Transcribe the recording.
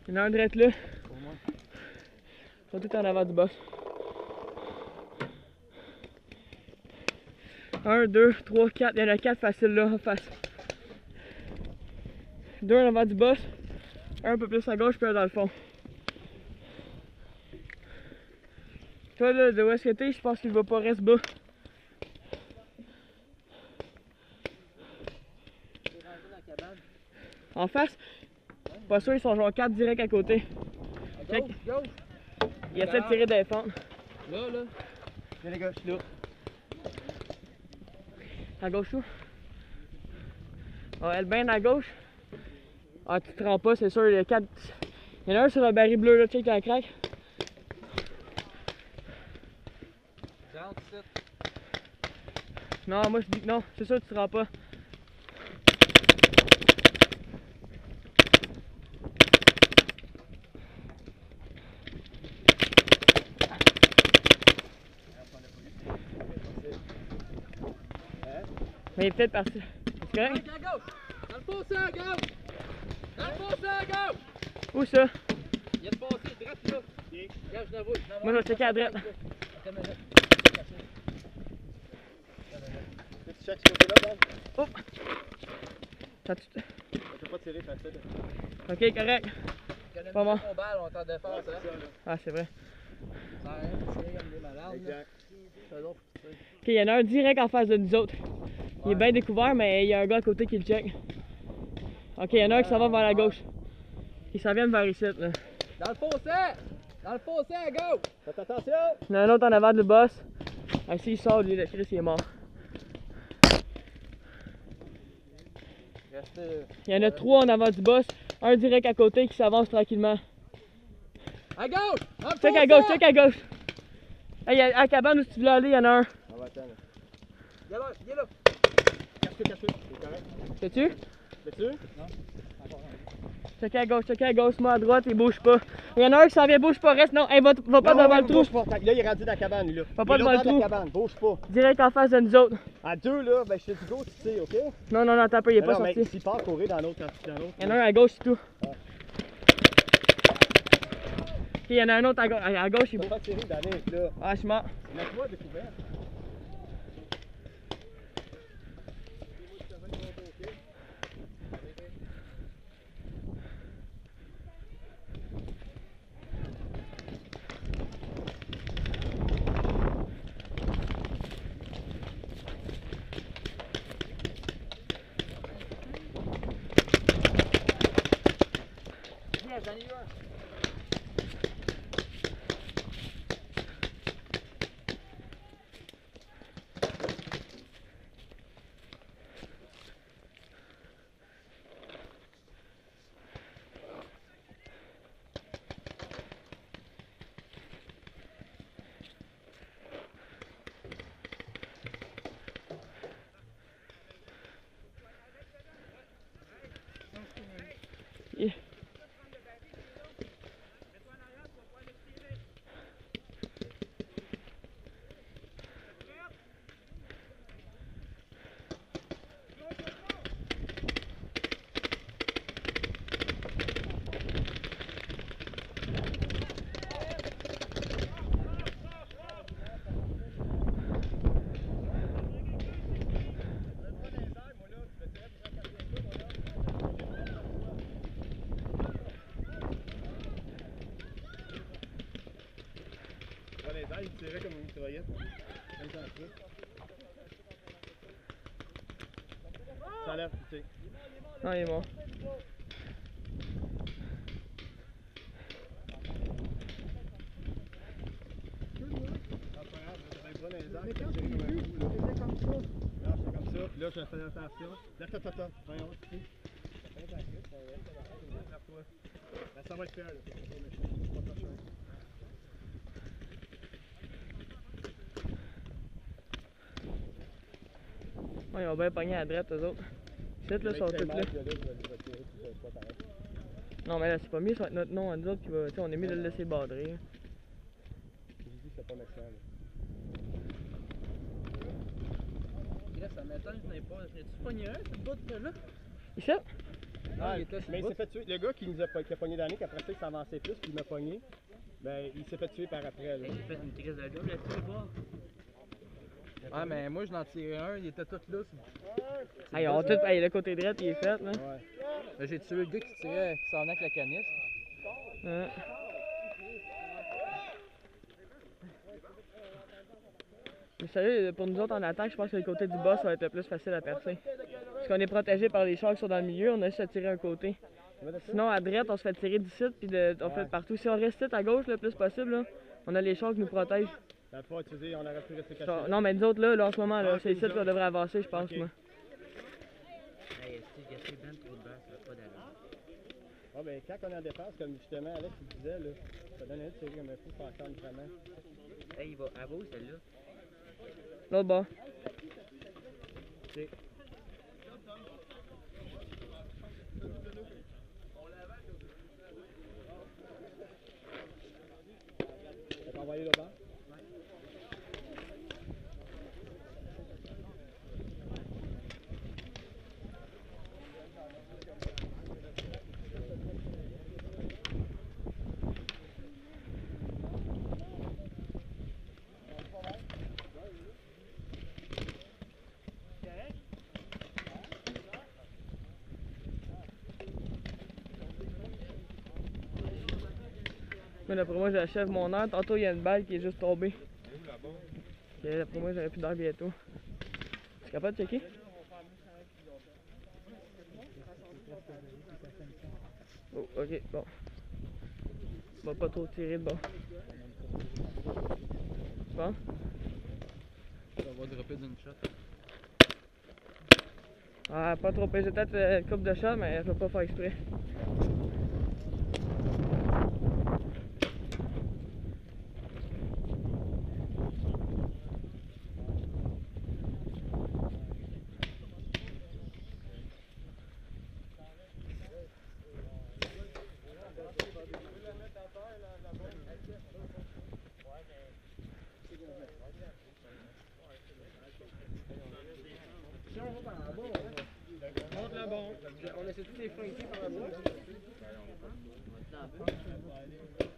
Il y en a un direct là. Ils sont tous en avant du boss. 1, 2, 3, 4. Il y en a 4 faciles là en face. 2 en avant du boss. Un peu plus à gauche puis un dans le fond. Toi là, de où est-ce que t'es, je pense qu'il va pas rester bas. En face? Pas sûr, ils sont genre 4 direct à côté. À gauche, gauche. Il essaie de tirer des fentes. Là. Viens les gars, je suis là. À gauche où? Ah, elle bien à gauche. Ah, tu te rends pas, c'est sûr, il y a 4. Il y en a un sur un baril bleu là, check la craque. 47. Non, moi je dis que non, c'est sûr tu te rends pas. Mais il est peut-être parti. C'est correct? À gauche! Dans le fossé à gauche! Dans le fossé à gauche! Où ça? Il y a de fossé, droite là! Regarde, je l'avoue. Moi je vais checker à droite. Tu checkes ce côté-là, bon? Oh! Ça tu... Je peux pas tirer facile. Ok, correct. Pas bon. On balle, on est en défense, hein? Ah, c'est vrai. Ça arrête de tirer comme des malades. Exact. Ok, il y en a un direct en face de nous autres. Il est bien découvert, mais il y a un gars à côté qui le check. Ok, il y en a un qui s'en va vers la gauche. Qui s'en vient vers ici, là. Dans le fossé! Dans le fossé à gauche! Faites attention! Il y en a un autre en avant de le boss. Ah, s'il sort, lui, le Chris, il est mort. Il y en a 3 en avant du boss. Un direct à côté qui s'avance tranquillement. À gauche! Dans le Check à fossé! gauche, check à gauche. Hey, à la cabane où tu voulais aller, il y en a un. On va attendre. Il est là, il est là! Cache-le. C'est correct. Sais-tu? Fais-tu? Non. Check à gauche, moi à droite, il bouge pas. Il y en a un qui s'en vient, bouge pas, reste. Non, hey, va pas devant le trou. Bouge pas. Là, il est rendu dans la cabane, lui, là. Va pas Il est devant le dans trou. la cabane, bouge pas. Direct en face de nous autres. À 2, là, ben, je te dis go, tu sais, ok? Non, attends un peu, il est pas Non, mais sorti. s'il part courir dans l'autre, Il y en a un à gauche, c'est tout. Ouais. Ok, il y en a un autre à gauche, il Il bouge. va pas tirer dans les, là. Ah, je suis mort. Laisse-moi découvert. Yes, j'en ai eu un. Yeah. Il tirait comme une mitraillette. Ça a l'air poussé. Non, il est mort. Mais quand tu l'as vu, c'était comme ça. Non, c'est comme ça. Puis là, je fais attention. Là, attends. Voyons, tu ça va être faire, là. Pas trop cher. Ouais, ils ont bien pogné à droite, eux autres. Cette là, sont toutes là. Non, mais là, c'est pas mieux, ça va être notre nom à nous autres qui va. Tu sais, on est mieux de le laisser badrer. J'ai dit que c'était pas méchant, là. Là, ça m'étonne, je n'ai pas. J'ai-tu pogné un, ce bout de là? Ici? Ah, il était sur mais le il s'est bout. fait tuer. Le gars qui a pogné dans qui après ça, il s'avançait plus, puis il m'a pogné. Ben, il s'est fait tuer par après. Là. J'ai fait une crise de job là-dessus, là. Ouais, mais moi, je n'en tirais un, il était tout là. Hey, on tout, hey, le côté droit, il est fait, là. Ouais. Là, j'ai tué le gars qui tirait, qui s'en venait avec la canisse. Ouais. Mais sérieux, pour nous autres en attaque, je pense que le côté du bas, ça va être le plus facile à percer. Parce qu'on est protégé par les chars qui sont dans le milieu, on a juste à tirer un côté. Sinon, à droite, on se fait tirer d'ici, puis on fait partout. Si on reste ici à gauche le plus possible, là, on a les chars qui nous protègent. Dans le fond, tu dis, on aurait pu rester caché. Non, mais nous autres, là, en ce moment, là, Ah, c'est ok, ici nous qu'on devrait avancer, je pense, Ok. moi. Hey, est-ce que j'ai gaspillé ben trop de beurre, ça n'a pas d'allure. Ah, ben, quand on est en défense, comme justement Alex il disait, là, ça donne un de tirer comme un fou pour entendre vraiment. Hey, il va à vous, celle-là. L'autre bas. Ok. On va envoyer le bas. Mais d'après moi, j'achève mon heure. Tantôt, il y a une balle qui est juste tombée. Et d'après moi, j'aurais plus d'heure bientôt. Tu es capable de checker? Oh, ok, bon. On va pas trop tirer de bon. Bon? Ça va dropper d'une shot. Ah, pas trop. J'ai peut-être une coupe de shot, mais je vais pas faire exprès. Monte la bombe. On laisse tous les freins ici par la boîte. On va te l'enlever.